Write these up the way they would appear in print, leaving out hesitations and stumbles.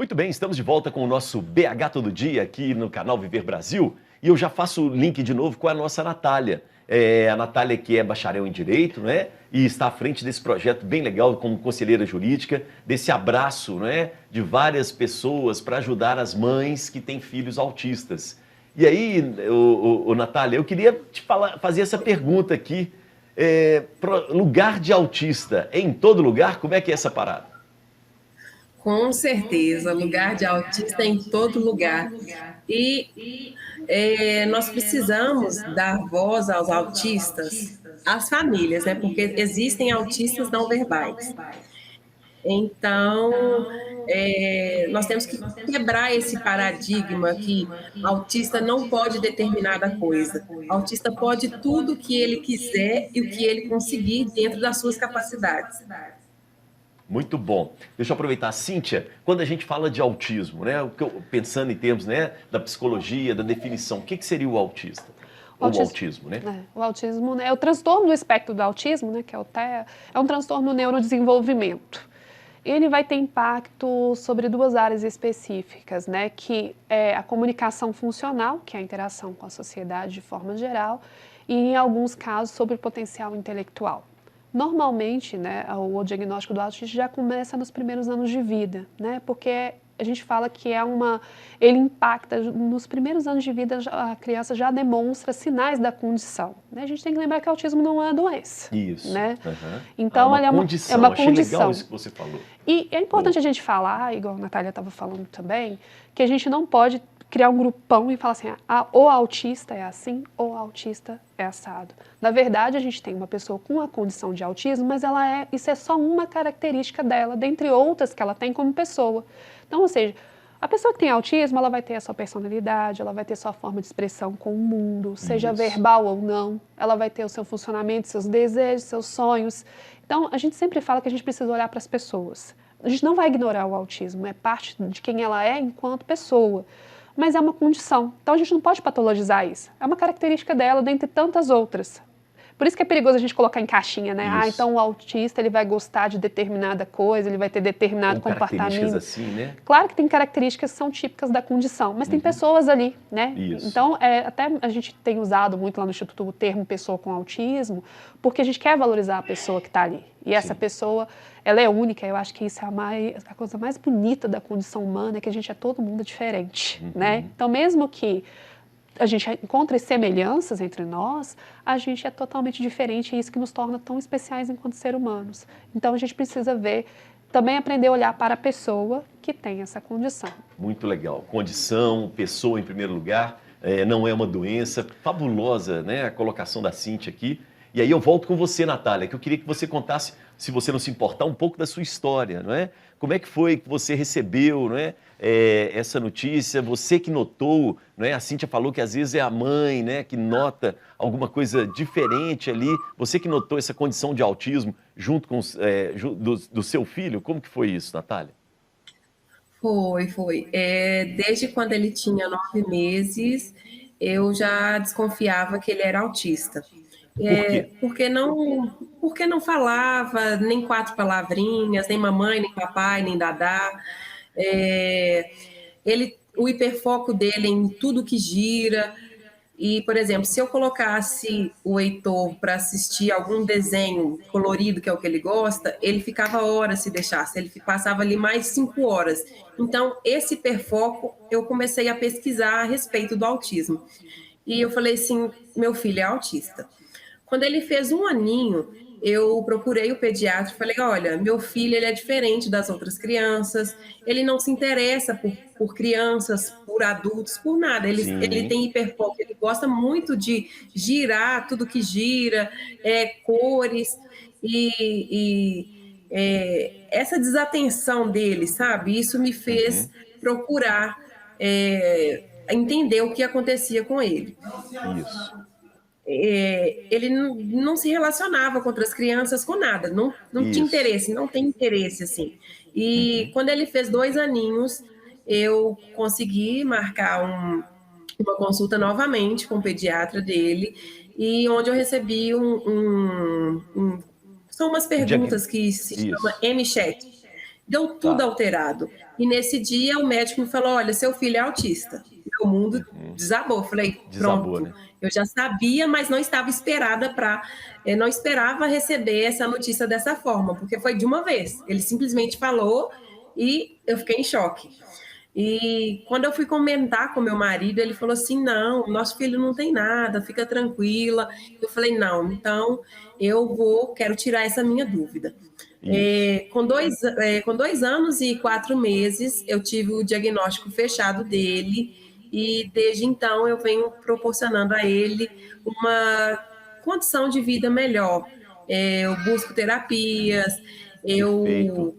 Muito bem, estamos de volta com o nosso BH Todo Dia aqui no canal Viver Brasil. E eu já faço o link de novo com a nossa Natália. A Natália que é bacharel em Direito, né? E está à frente desse projeto bem legal como conselheira jurídica, desse abraço, né? De várias pessoas para ajudar as mães que têm filhos autistas. E aí, Natália, eu queria te fazer essa pergunta aqui. Lugar de autista, é em todo lugar? Como é que é essa parada? Com certeza, lugar de autista é em todo lugar. E nós precisamos dar voz aos autistas, às famílias, né? Porque existem autistas não verbais. Então, nós temos que quebrar esse paradigma que autista não pode determinada coisa. Autista pode tudo o que ele quiser e o que ele conseguir dentro das suas capacidades. Muito bom. Deixa eu aproveitar, Cíntia, quando a gente fala de autismo, né, pensando em termos, né, da psicologia, da definição, o que seria o autista? Ou o autismo, né? O autismo, né, é o transtorno do espectro do autismo, né, que é o TEA, é um transtorno no neurodesenvolvimento. Ele vai ter impacto sobre duas áreas específicas, né, que é a comunicação funcional, que é a interação com a sociedade de forma geral, e em alguns casos sobre o potencial intelectual. Normalmente, né, o diagnóstico do autismo já começa nos primeiros anos de vida, né, porque a gente fala que ele impacta nos primeiros anos de vida, a criança já demonstra sinais da condição. Né? A gente tem que lembrar que o autismo não é uma doença. Isso. Né? Uhum. Então, é uma condição. Achei condição. Legal isso que você falou. E é importante a gente falar, igual a Natália estava falando também, que a gente não pode criar um grupão e falar assim, o autista é assim, o autista é assado. Na verdade, a gente tem uma pessoa com a condição de autismo, mas isso é só uma característica dela, dentre outras que ela tem como pessoa. Então, ou seja, a pessoa que tem autismo, ela vai ter a sua personalidade, ela vai ter sua forma de expressão com o mundo, seja verbal ou não, ela vai ter o seu funcionamento, seus desejos, seus sonhos. Então, a gente sempre fala que a gente precisa olhar para as pessoas. A gente não vai ignorar o autismo, é parte de quem ela é enquanto pessoa. Mas é uma condição. Então a gente não pode patologizar isso. É uma característica dela, dentre tantas outras. Por isso que é perigoso a gente colocar em caixinha, né? Então o autista ele vai gostar de determinada coisa, ele vai ter determinado comportamento. Características assim, né? Claro que tem características que são típicas da condição, mas tem pessoas ali, né? Isso. Então, até a gente tem usado muito lá no Instituto o termo pessoa com autismo, porque a gente quer valorizar a pessoa que está ali. E essa pessoa, ela é única, eu acho que isso é a coisa mais bonita da condição humana, é que a gente é todo mundo diferente, né? Então, mesmo que a gente encontra semelhanças entre nós, a gente é totalmente diferente e isso que nos torna tão especiais enquanto seres humanos. Então a gente precisa também aprender a olhar para a pessoa que tem essa condição. Muito legal. Condição, pessoa em primeiro lugar, não é uma doença. Fabulosa, né, a colocação da Cíntia aqui. E aí eu volto com você, Natália, que eu queria que você contasse, se você não se importar, um pouco da sua história, não é? Como é que foi que você recebeu, não é? Essa notícia, você que notou, não é? A Cíntia falou que às vezes é a mãe, né, que nota alguma coisa diferente ali. Você que notou essa condição de autismo junto com do seu filho, como que foi isso, Natália? Foi. Desde quando ele tinha 9 meses, eu já desconfiava que ele era autista. Por quê? Porque não falava nem 4 palavrinhas, nem mamãe, nem papai, nem dadá. O hiperfoco dele em tudo que gira. E, por exemplo, se eu colocasse o Heitor para assistir algum desenho colorido, que é o que ele gosta, ele ficava horas se deixasse, ele passava ali mais 5 horas. Então, esse hiperfoco, eu comecei a pesquisar a respeito do autismo. E eu falei assim, meu filho é autista. Quando ele fez 1 aninho, eu procurei o pediatra e falei, olha, meu filho ele é diferente das outras crianças, ele não se interessa por crianças, por adultos, por nada. Ele tem hiperfoco, ele gosta muito de girar, tudo que gira, cores, essa desatenção dele, sabe? Isso me fez procurar entender o que acontecia com ele. Isso. Ele não se relacionava com outras crianças, com nada, não tinha interesse, não tem interesse, assim. E quando ele fez 2 aninhos, eu consegui marcar uma consulta novamente com o pediatra dele, e onde eu recebi são umas perguntas que se chama MChat. deu tudo alterado. E nesse dia o médico me falou, olha, seu filho é autista. Meu mundo desabou. Eu falei, Desabou, pronto. né? Eu já sabia, mas não estava esperada não esperava receber essa notícia dessa forma, porque foi de uma vez. Ele simplesmente falou e eu fiquei em choque. E quando eu fui comentar com meu marido, ele falou assim: não, nosso filho não tem nada, fica tranquila. Eu falei: não, então quero tirar essa minha dúvida. Isso. Com 2 anos e 4 meses, eu tive o diagnóstico fechado dele, e desde então eu venho proporcionando a ele uma condição de vida melhor. Eu busco terapias, Perfeito.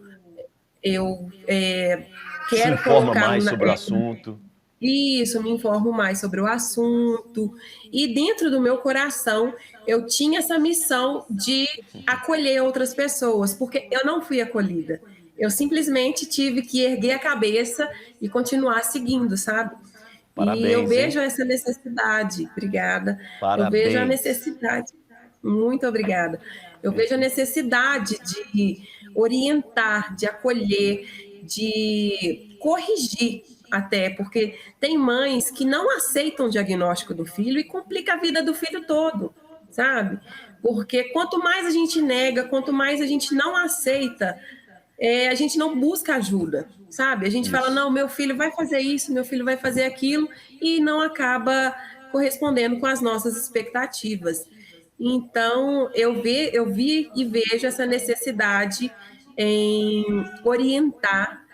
eu Se quero informa colocá-lo mais na. sobre o assunto. Isso, me informo mais sobre o assunto. E dentro do meu coração, eu tinha essa missão de acolher outras pessoas, porque eu não fui acolhida. Eu simplesmente tive que erguer a cabeça e continuar seguindo, sabe? E eu Parabéns, vejo hein? essa necessidade, obrigada. Eu vejo a Parabéns. necessidade, muito obrigada. Eu vejo a necessidade de orientar, de acolher, de corrigir até, porque tem mães que não aceitam o diagnóstico do filho e complica a vida do filho todo, sabe? Porque quanto mais a gente nega, quanto mais a gente não aceita, a gente não busca ajuda, sabe? A gente fala, Isso. não, meu filho vai fazer isso, meu filho vai fazer aquilo, e não acaba correspondendo com as nossas expectativas. Então, eu vi e vejo essa necessidade em orientar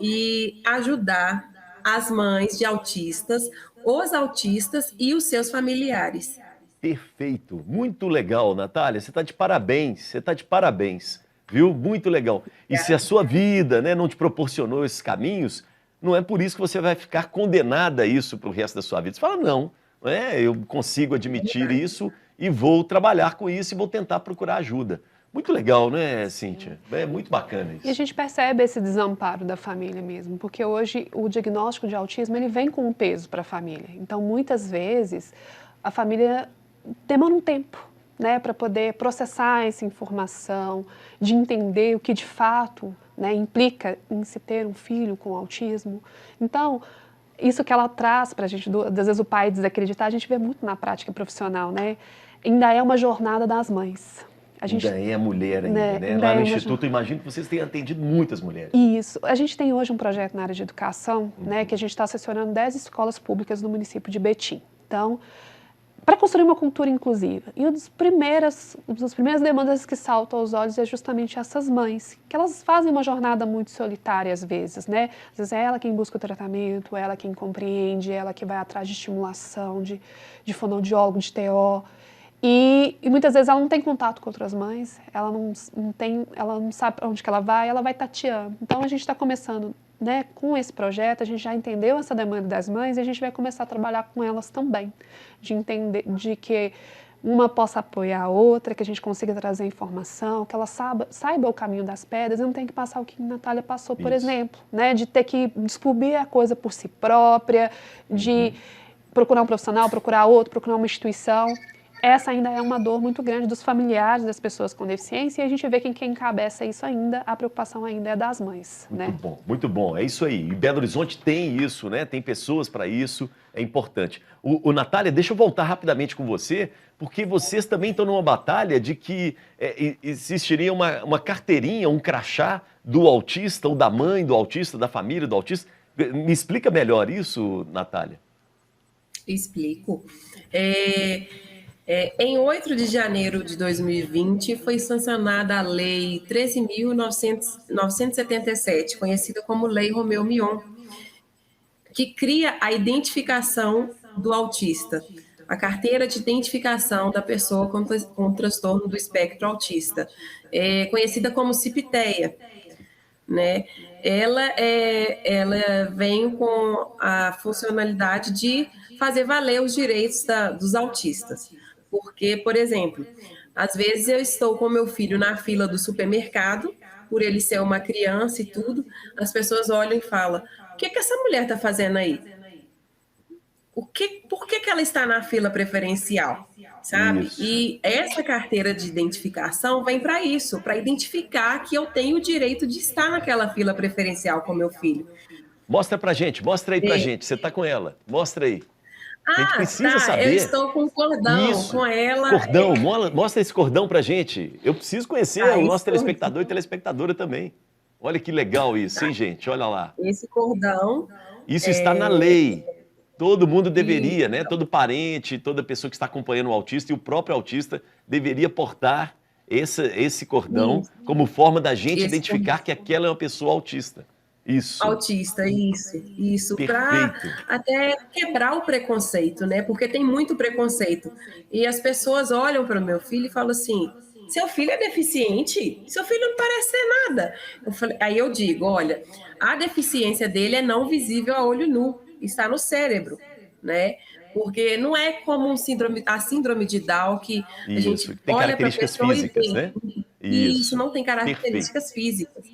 e ajudar as mães de autistas, os autistas e os seus familiares. Perfeito. Muito legal, Natália. Você está de parabéns. Você está de parabéns. Viu? Muito legal. E se a sua vida, né, não te proporcionou esses caminhos, não é por isso que você vai ficar condenada a isso para o resto da sua vida. Você fala, não, eu consigo admitir isso e vou trabalhar com isso e vou tentar procurar ajuda. Muito legal, né, Cíntia? É muito bacana E a isso. gente percebe esse desamparo da família mesmo, porque hoje o diagnóstico de autismo ele vem com um peso para a família. Então, muitas vezes, a família demanda um tempo, né, para poder processar essa informação, de entender o que de fato, né, implica em se ter um filho com autismo. Então, isso que ela traz para a gente, às vezes o pai desacreditar, a gente vê muito na prática profissional, né? Ainda é uma jornada das mães. A gente, Ainda é mulher ainda, né? ainda Lá no é Instituto, eu imagino que vocês tenham atendido muitas mulheres. Isso. A gente tem hoje um projeto na área de educação, né, que a gente está assessorando 10 escolas públicas no município de Betim. Então, para construir uma cultura inclusiva. E uma das primeiras demandas que saltam aos olhos é justamente essas mães, que elas fazem uma jornada muito solitária às vezes, né? Às vezes é ela quem busca o tratamento, é ela quem compreende, é ela que vai atrás de estimulação, de fonoaudiólogo, de TO. E muitas vezes ela não tem contato com outras mães, ela não sabe para onde que ela vai tateando. Então a gente está começando, né, com esse projeto, a gente já entendeu essa demanda das mães e a gente vai começar a trabalhar com elas também, de entender, de que uma possa apoiar a outra, que a gente consiga trazer informação, que ela saiba o caminho das pedras e não tem que passar o que a Natália passou, por exemplo, né, de ter que descobrir a coisa por si própria, de procurar um profissional, procurar outro, procurar uma instituição. Essa ainda é uma dor muito grande dos familiares das pessoas com deficiência e a gente vê que quem encabeça isso ainda, a preocupação ainda é das mães. Muito bom, muito bom. É isso aí. E Belo Horizonte tem isso, né? Tem pessoas para isso, é importante. Natália, deixa eu voltar rapidamente com você, porque vocês também estão numa batalha de que existiria uma carteirinha, um crachá do autista, ou da mãe do autista, da família do autista. Me explica melhor isso, Natália. Explico. Em 8 de janeiro de 2020, foi sancionada a Lei 13.977, conhecida como Lei Romeu Mion, que cria a identificação do autista, a carteira de identificação da pessoa com transtorno do espectro autista, conhecida como CIPTEA, né? Ela vem com a funcionalidade de fazer valer os direitos dos autistas. Porque, por exemplo, às vezes eu estou com meu filho na fila do supermercado, por ele ser uma criança e tudo, as pessoas olham e falam, o que essa mulher está fazendo aí? por que ela está na fila preferencial, sabe? Isso. E essa carteira de identificação vem para isso, para identificar que eu tenho o direito de estar naquela fila preferencial com meu filho. Mostra pra gente, mostra aí pra gente. Você tá com ela, mostra aí. A gente Ah, precisa tá, eu saber. estou com o cordão, Isso, com ela. cordão, mostra esse cordão pra gente. Eu preciso conhecer o nosso Esse telespectador e telespectadora também. Olha que legal isso, hein, gente? Olha lá. esse cordão, Isso está na lei. Todo mundo deveria, e né? Todo parente, toda pessoa que está acompanhando o autista e o próprio autista deveria portar esse cordão Isso. como forma da gente Esse identificar que aquela é uma pessoa autista. Isso, autista, isso, para perfeito. até quebrar o preconceito, né? Porque tem muito preconceito. E as pessoas olham para o meu filho e falam assim: seu filho é deficiente? Seu filho não parece ser nada. Aí eu digo: olha, a deficiência dele é não visível a olho nu, está no cérebro, né? Porque não é como a síndrome de Down, que a Isso, gente tem olha para a características pessoa e físicas, vê. né? Isso, Isso, não tem perfeito. características físicas.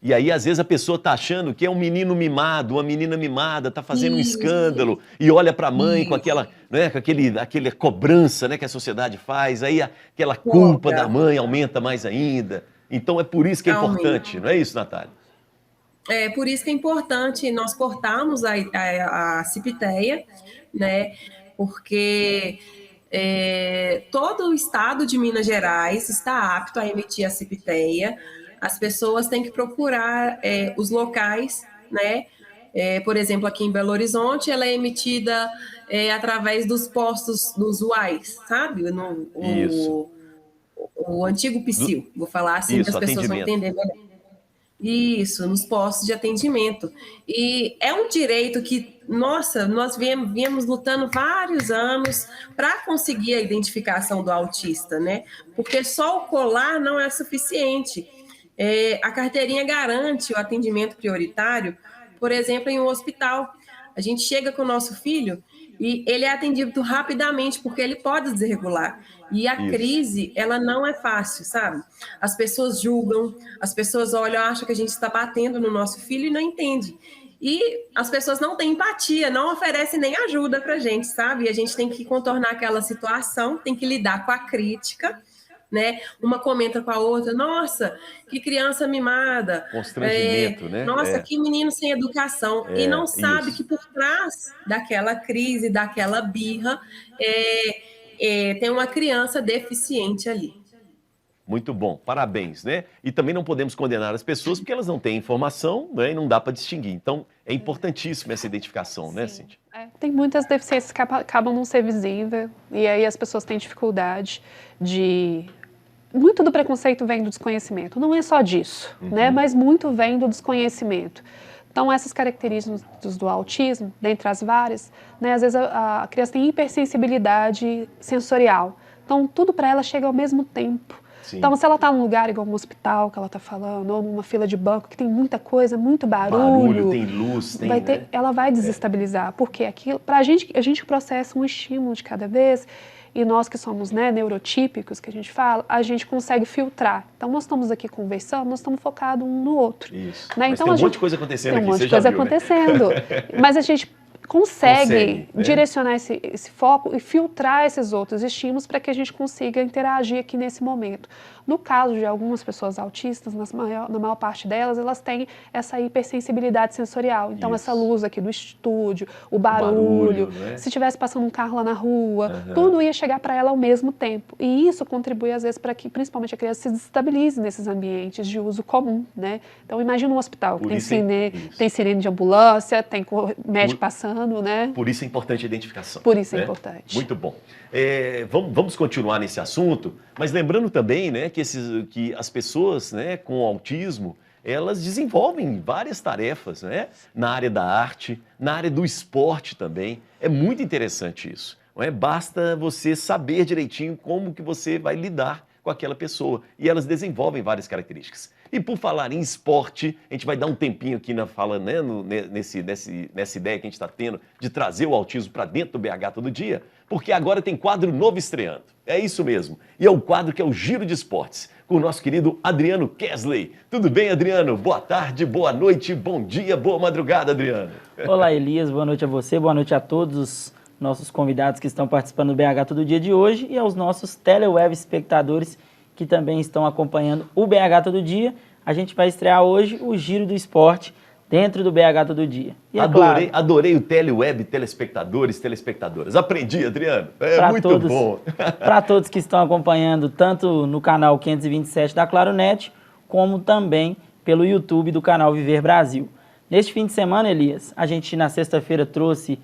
E aí, às vezes, a pessoa tá achando que é um menino mimado, uma menina mimada, tá fazendo um Isso, escândalo, e olha para a mãe com isso. aquela, né, com aquela cobrança, né, que a sociedade faz, aí aquela culpa da Cobra, mãe aumenta mais ainda. Então é por isso que é aumenta. importante, não é isso, Natália? É por isso que é importante nós cortarmos a cipiteia, né? Porque todo o estado de Minas Gerais está apto a emitir a cipiteia. As pessoas têm que procurar os locais, né? Por exemplo, aqui em Belo Horizonte, ela é emitida através dos postos dos UAIs, sabe? Isso. O antigo Do- PSIL, vou falar assim que as isso, pessoas vão atendimento. entender melhor. Isso, nos postos de atendimento. E é um direito que, nossa, nós viemos lutando vários anos para conseguir a identificação do autista, né? Porque só o colar não é suficiente. A carteirinha garante o atendimento prioritário, por exemplo, em um hospital. A gente chega com o nosso filho e ele é atendido rapidamente, porque ele pode desregular. E a Isso. crise, ela não é fácil, sabe? As pessoas julgam, as pessoas olham, acham que a gente está batendo no nosso filho e não entende. E as pessoas não têm empatia, não oferecem nem ajuda para a gente, sabe? E a gente tem que contornar aquela situação, tem que lidar com a crítica, né? Uma comenta com a outra: nossa, que criança mimada, Constrangimento, né? nossa, que menino sem educação, e não sabe Isso. que por trás daquela crise, daquela birra, tem uma criança deficiente ali. Muito bom, parabéns, né? E também não podemos condenar as pessoas porque elas não têm informação, né? E não dá para distinguir. Então, é importantíssima essa identificação, né, Cíntia? Tem muitas deficiências que acabam não ser visíveis, e aí as pessoas têm dificuldade de... Muito do preconceito vem do desconhecimento, não é só disso, né? Mas muito vem do desconhecimento. Então, essas características do autismo, dentre as várias, né, às vezes a criança tem hipersensibilidade sensorial. Então, tudo para ela chega ao mesmo tempo. Sim. Então, se ela está num lugar igual um hospital que ela está falando, ou numa fila de banco que tem muita coisa, muito barulho, tem luz, tem, né? ela vai desestabilizar, porque aquilo, a gente processa um estímulo de cada vez, e nós que somos, né, neurotípicos, que a gente fala, a gente consegue filtrar. Então, nós estamos aqui conversando, nós estamos focados um no outro. Isso. Né? Mas Então, tem um monte de coisa acontecendo aqui, você já viu, tem um monte de coisa acontecendo. Né? Mas a gente consegue né? direcionar esse foco e filtrar esses outros estímulos para que a gente consiga interagir aqui nesse momento. No caso de algumas pessoas autistas, na maior parte delas, elas têm essa hipersensibilidade sensorial. Então, essa luz aqui do estúdio, o barulho, né? se tivesse passando um carro lá na rua, tudo ia chegar para ela ao mesmo tempo. E isso contribui, às vezes, para que, principalmente, a criança se desestabilize nesses ambientes de uso comum, né? Então, imagina um hospital que tem sirene de ambulância, tem médico passando, né? Por isso é importante a identificação. Por isso né? é importante. Muito bom. Vamos continuar nesse assunto, mas lembrando também, né, que as pessoas, né, com autismo, elas desenvolvem várias tarefas, né, na área da arte, na área do esporte também. É muito interessante isso. Não é? Basta você saber direitinho como que você vai lidar com aquela pessoa. E elas desenvolvem várias características. E por falar em esporte, a gente vai dar um tempinho aqui na fala, né, nessa ideia que a gente está tendo de trazer o autismo para dentro do BH Todo Dia, porque agora tem quadro novo estreando. É isso mesmo. E é o quadro que é o Giro de Esportes, com o nosso querido Adriano Kesley. Tudo bem, Adriano? Boa tarde, boa noite, bom dia, boa madrugada, Adriano. Olá, Elias. Boa noite a você, boa noite a todos os nossos convidados que estão participando do BH Todo Dia de hoje e aos nossos teleweb espectadores que também estão acompanhando o BH Todo Dia. A gente vai estrear hoje o Giro do Esporte dentro do BH Todo Dia. E adorei o teleweb, telespectadores, telespectadoras. Aprendi, Adriano. É muito bom. Para todos que estão acompanhando, tanto no canal 527 da Claronet, como também pelo YouTube do canal Viver Brasil. Neste fim de semana, Elias, a gente na sexta-feira trouxe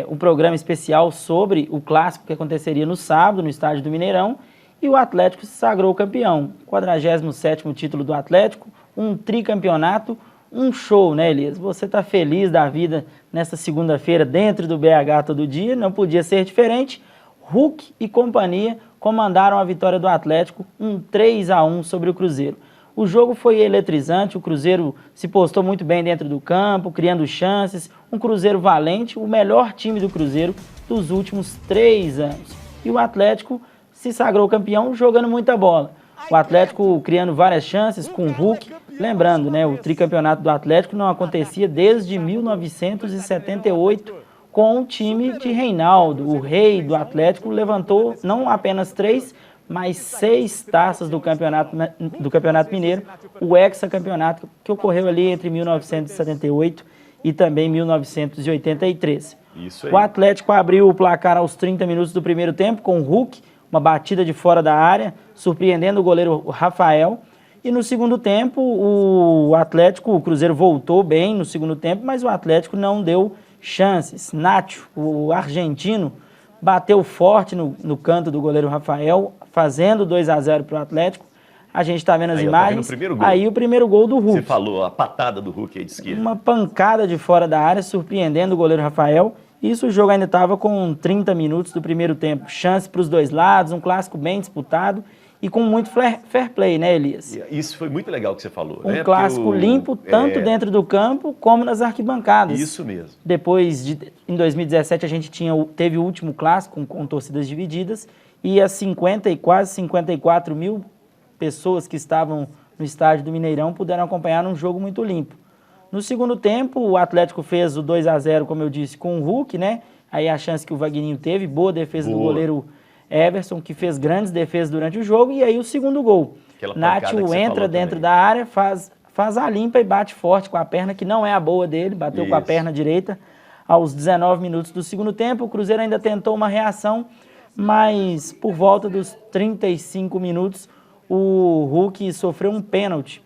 um programa especial sobre o clássico que aconteceria no sábado, no estádio do Mineirão, e o Atlético se sagrou campeão. 47º título do Atlético, um tricampeonato, um show, né, Elias? Você está feliz da vida nessa segunda-feira dentro do BH Todo Dia, não podia ser diferente. Hulk e companhia comandaram a vitória do Atlético, um 3-1 sobre o Cruzeiro. O jogo foi eletrizante, o Cruzeiro se postou muito bem dentro do campo, criando chances, um Cruzeiro valente, o melhor time do Cruzeiro dos últimos 3 anos. E o Atlético se sagrou campeão jogando muita bola. O Atlético criando várias chances com o Hulk. Lembrando, né, o tricampeonato do Atlético não acontecia desde 1978 com o time de Reinaldo. O rei do Atlético levantou não apenas 3, mas 6 taças do Campeonato Mineiro, o hexacampeonato que ocorreu ali entre 1978 e também 1983. Isso aí. O Atlético abriu o placar aos 30 minutos do primeiro tempo com o Hulk, uma batida de fora da área, surpreendendo o goleiro Rafael. E no segundo tempo, o Cruzeiro voltou bem no segundo tempo, mas o Atlético não deu chances. Nacho, o argentino, bateu forte no canto do goleiro Rafael, fazendo 2-0 para o Atlético. A gente está vendo as imagens. Aí o primeiro gol do Hulk. Você falou, a patada do Hulk aí de esquerda. Uma pancada de fora da área, surpreendendo o goleiro Rafael. Isso o jogo ainda estava com 30 minutos do primeiro tempo. Chance para os dois lados, um clássico bem disputado e com muito fair play, né, Elias? Isso foi muito legal que você falou. Um clássico limpo, tanto dentro do campo como nas arquibancadas. Isso mesmo. Depois, em 2017, a gente teve o último clássico com torcidas divididas e as quase 54 mil pessoas que estavam no estádio do Mineirão puderam acompanhar um jogo muito limpo. No segundo tempo, o Atlético fez o 2-0, como eu disse, com o Hulk, né? Aí a chance que o Vagninho teve, boa defesa do goleiro Everson, que fez grandes defesas durante o jogo, e aí o segundo gol. Nacho entra dentro da área, faz a limpa e bate forte com a perna, que não é a boa dele, bateu com a perna direita. Aos 19 minutos do segundo tempo, o Cruzeiro ainda tentou uma reação, mas por volta dos 35 minutos, o Hulk sofreu um pênalti,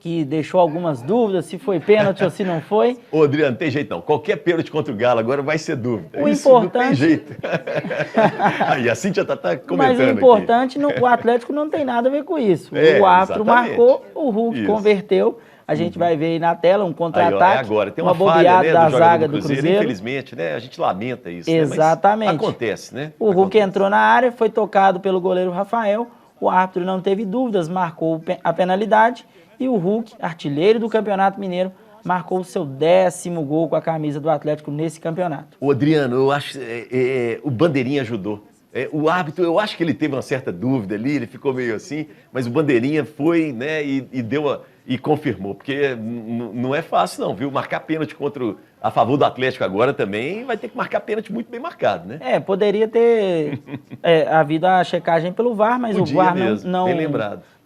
que deixou algumas dúvidas se foi pênalti ou se não foi. Ô, Adriano, tem jeito não. Qualquer pênalti contra o Galo agora vai ser dúvida. Isso importante... não tem jeito. Aí a Cíntia tá comentando. Mas o importante, o Atlético não tem nada a ver com isso. O árbitro marcou, o Hulk converteu. A gente vai ver aí na tela um contra-ataque, tem uma bobeada, falha, da zaga do Cruzeiro. Infelizmente, né? A gente lamenta isso. Exatamente. Né? Mas acontece, né? O Hulk entrou na área, foi tocado pelo goleiro Rafael. O árbitro não teve dúvidas, marcou a penalidade. E o Hulk, artilheiro do Campeonato Mineiro, marcou o seu 10º gol com a camisa do Atlético nesse campeonato. Ô Adriano, eu acho que o Bandeirinha ajudou. O árbitro, eu acho que ele teve uma certa dúvida ali, ele ficou meio assim, mas o Bandeirinha foi, né, e confirmou, porque não é fácil não, viu? Marcar pênalti a favor do Atlético agora também vai ter que marcar pênalti muito bem marcado, né? Poderia ter havido a checagem pelo VAR, mas o VAR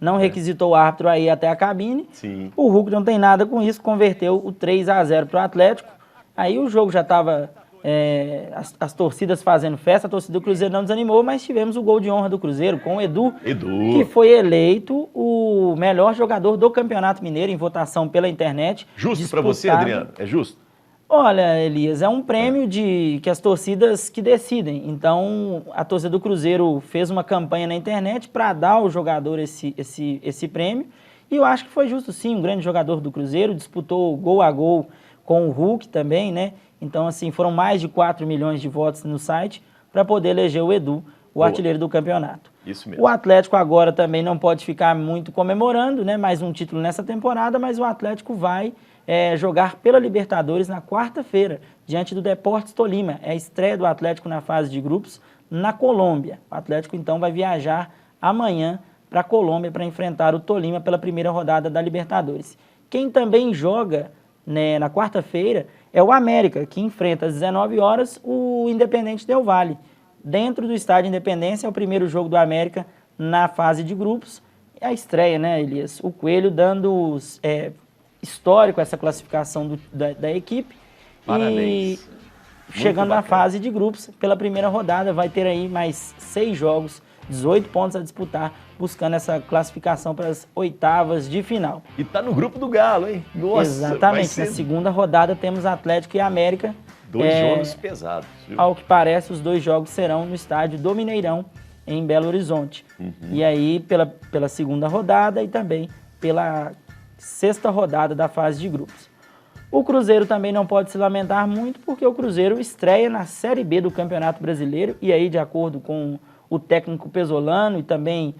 não requisitou o árbitro aí até a cabine. Sim. O Hulk não tem nada com isso, converteu o 3-0 para o Atlético. Aí o jogo já estava... as torcidas fazendo festa, a torcida do Cruzeiro não desanimou, mas tivemos o gol de honra do Cruzeiro com o Edu, que foi eleito o melhor jogador do Campeonato Mineiro em votação pela internet. Justo para você, Adriano? É justo? Olha, Elias, é um prêmio que as torcidas que decidem. Então, a torcida do Cruzeiro fez uma campanha na internet para dar ao jogador esse prêmio. E eu acho que foi justo sim, um grande jogador do Cruzeiro, disputou gol a gol com o Hulk também, né? Então, assim, foram mais de 4 milhões de votos no site para poder eleger o Edu o artilheiro do campeonato. Isso mesmo. O Atlético agora também não pode ficar muito comemorando, né, mais um título nessa temporada, mas o Atlético vai jogar pela Libertadores na quarta-feira, diante do Deportes Tolima. É a estreia do Atlético na fase de grupos na Colômbia. O Atlético, então, vai viajar amanhã para a Colômbia para enfrentar o Tolima pela primeira rodada da Libertadores. Quem também joga, né, na quarta-feira é o América, que enfrenta às 19 horas o Independente Del Valle. Dentro do Estádio Independência é o primeiro jogo do América na fase de grupos. É a estreia, né, Elias? O Coelho dando histórico essa classificação da equipe. Parabéns. E chegando Muito na bacana. fase de grupos, pela primeira rodada, vai ter aí mais 6 jogos, 18 pontos a disputar, buscando essa classificação para as oitavas de final. E tá no grupo do Galo, hein? Nossa, vai Exatamente, ser na segunda rodada temos Atlético e América. 2 jogos pesados. Viu? Ao que parece, os 2 jogos serão no estádio do Mineirão, em Belo Horizonte. E aí, pela segunda rodada e também pela sexta rodada da fase de grupos. O Cruzeiro também não pode se lamentar muito, porque o Cruzeiro estreia na Série B do Campeonato Brasileiro, e aí, de acordo com o técnico Pesolano e também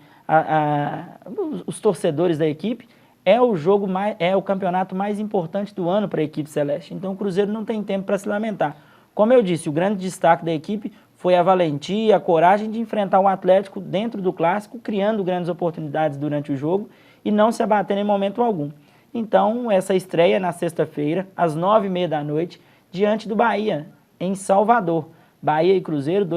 os torcedores da equipe, é o campeonato mais importante do ano para a equipe celeste. Então o Cruzeiro não tem tempo para se lamentar. Como eu disse, o grande destaque da equipe foi a valentia, a coragem de enfrentar o Atlético dentro do clássico, criando grandes oportunidades durante o jogo e não se abatendo em momento algum. Então essa estreia na sexta-feira, às 9h30 da noite, diante do Bahia, em Salvador. Bahia e Cruzeiro,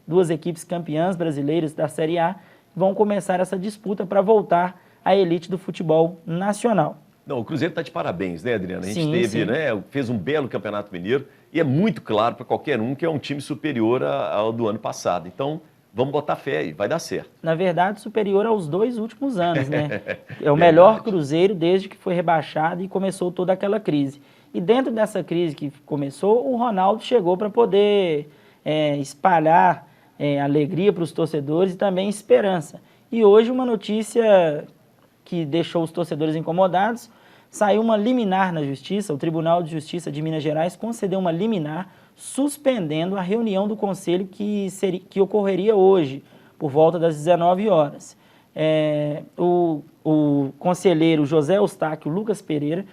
duas equipes campeãs brasileiras da Série A, vão começar essa disputa para voltar à elite do futebol nacional. Não, o Cruzeiro está de parabéns, né, Adriano? A gente Sim, teve, sim. né, fez um belo Campeonato Mineiro e é muito claro para qualquer um que é um time superior ao do ano passado. Então, vamos botar fé aí, vai dar certo. Na verdade, superior aos 2 últimos anos, né? É o Verdade. melhor Cruzeiro desde que foi rebaixado e começou toda aquela crise. E dentro dessa crise que começou, o Ronaldo chegou para poder espalhar alegria para os torcedores e também esperança. E hoje uma notícia que deixou os torcedores incomodados, saiu uma liminar na Justiça, o Tribunal de Justiça de Minas Gerais concedeu uma liminar suspendendo a reunião do Conselho que ocorreria hoje, por volta das 19 horas. O conselheiro José Eustáquio Lucas Pereira,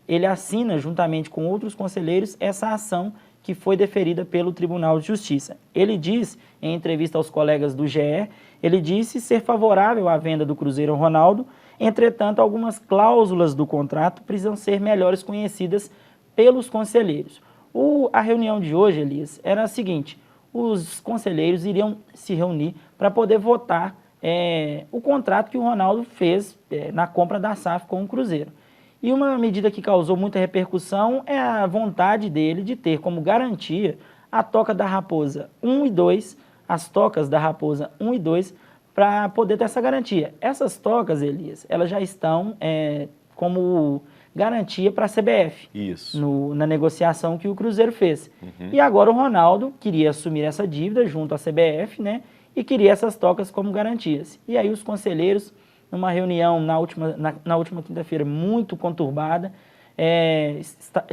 ele assina, juntamente com outros conselheiros, essa ação que foi deferida pelo Tribunal de Justiça. Ele diz, em entrevista aos colegas do GE, ele disse ser favorável à venda do Cruzeiro ao Ronaldo, entretanto, algumas cláusulas do contrato precisam ser melhores conhecidas pelos conselheiros. A reunião de hoje, Elias, era a seguinte: os conselheiros iriam se reunir para poder votar o contrato que o Ronaldo fez na compra da SAF com o Cruzeiro. E uma medida que causou muita repercussão é a vontade dele de ter como garantia a Toca da Raposa 1 e 2, as tocas da Raposa 1 e 2, para poder ter essa garantia. Essas tocas, Elias, elas já estão como garantia para a CBF. Isso. Na negociação que o Cruzeiro fez. E agora o Ronaldo queria assumir essa dívida junto à CBF, né? E queria essas tocas como garantias. E aí os conselheiros, numa reunião na última quinta-feira muito conturbada,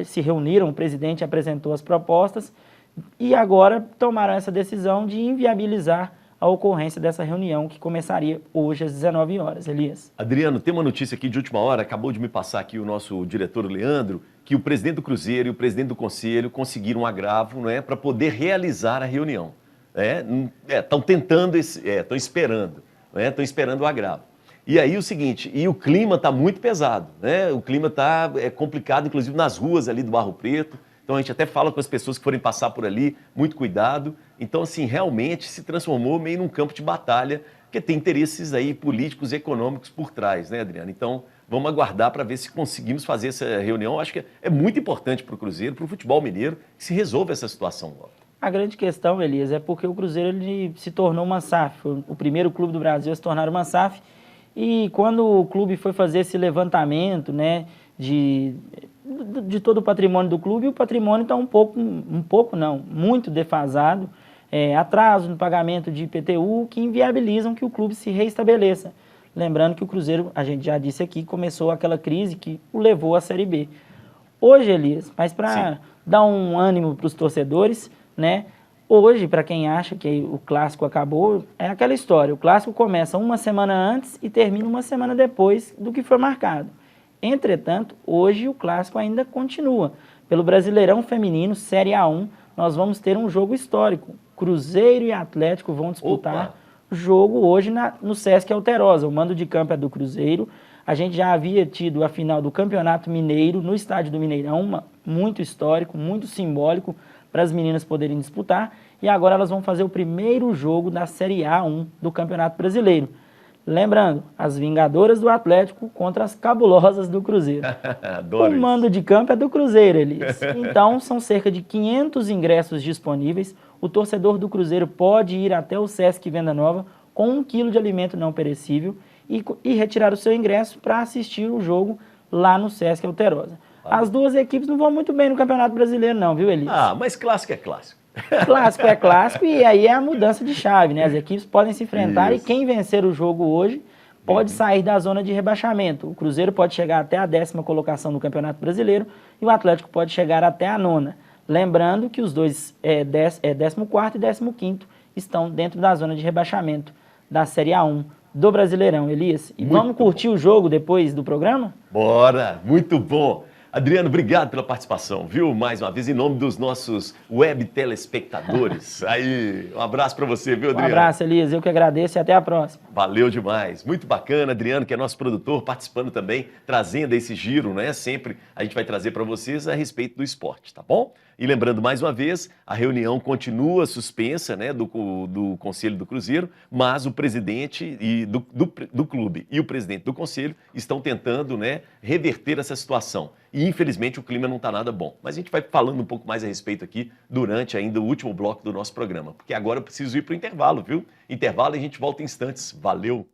se reuniram, o presidente apresentou as propostas e agora tomaram essa decisão de inviabilizar a ocorrência dessa reunião que começaria hoje às 19 horas, Elias. Adriano, tem uma notícia aqui de última hora, acabou de me passar aqui o nosso diretor Leandro, que o presidente do Cruzeiro e o presidente do Conselho conseguiram um agravo, não é, para poder realizar a reunião. Estão tentando, estão esperando, estão esperando o agravo. E aí o seguinte, o clima está muito pesado, né? O clima está complicado, inclusive nas ruas ali do Barro Preto. Então a gente até fala com as pessoas que forem passar por ali, muito cuidado. Então, assim, realmente se transformou meio num campo de batalha, porque tem interesses aí políticos e econômicos por trás, né, Adriano? Então, vamos aguardar para ver se conseguimos fazer essa reunião. Eu acho que é muito importante para o Cruzeiro, para o futebol mineiro, que se resolva essa situação logo. A grande questão, Elias, é porque o Cruzeiro ele se tornou uma SAF. Foi o primeiro clube do Brasil a se tornar uma SAF. E quando o clube foi fazer esse levantamento, né, de todo o patrimônio do clube, o patrimônio está muito defasado, atraso no pagamento de IPTU, que inviabilizam que o clube se reestabeleça. Lembrando que o Cruzeiro, a gente já disse aqui, começou aquela crise que o levou à Série B. Hoje, Elias, mas para dar um ânimo para os torcedores, né, Hoje, para quem acha que o clássico acabou, é aquela história. O clássico começa uma semana antes e termina uma semana depois do que foi marcado. Entretanto, hoje o clássico ainda continua. Pelo Brasileirão Feminino, Série A1, nós vamos ter um jogo histórico. Cruzeiro e Atlético vão disputar jogo hoje no Sesc Alterosa. O mando de campo é do Cruzeiro. A gente já havia tido a final do Campeonato Mineiro no estádio do Mineirão, muito histórico, muito simbólico para as meninas poderem disputar. E agora elas vão fazer o primeiro jogo da Série A1 do Campeonato Brasileiro. Lembrando, as Vingadoras do Atlético contra as Cabulosas do Cruzeiro. O mando de campo é do Cruzeiro, Elias. Então, são cerca de 500 ingressos disponíveis. O torcedor do Cruzeiro pode ir até o Sesc Venda Nova com 1 quilo de alimento não perecível e retirar o seu ingresso para assistir o jogo lá no Sesc Alterosa. As duas equipes não vão muito bem no Campeonato Brasileiro não, viu, Elias? Ah, mas clássico é clássico. Clássico é clássico e aí é a mudança de chave, né? As equipes podem se enfrentar e quem vencer o jogo hoje pode sair da zona de rebaixamento. O Cruzeiro pode chegar até a 10ª colocação do Campeonato Brasileiro e o Atlético pode chegar até a 9ª. Lembrando que os dois, 14º e 15º, estão dentro da zona de rebaixamento da Série A1 do Brasileirão, Elias. E vamos curtir o jogo depois do programa? Bora! Muito bom! Adriano, obrigado pela participação, viu? Mais uma vez, em nome dos nossos web telespectadores. Aí, um abraço para você, viu, Adriano? Um abraço, Elias. Eu que agradeço e até a próxima. Valeu demais. Muito bacana, Adriano, que é nosso produtor, participando também, trazendo esse giro, né? Sempre a gente vai trazer para vocês a respeito do esporte, tá bom? E lembrando mais uma vez, a reunião continua suspensa, né, do Conselho do Cruzeiro, mas o presidente do clube e o presidente do Conselho estão tentando, né, reverter essa situação. E infelizmente o clima não está nada bom. Mas a gente vai falando um pouco mais a respeito aqui durante ainda o último bloco do nosso programa, porque agora eu preciso ir para o intervalo, viu? Intervalo e a gente volta em instantes. Valeu!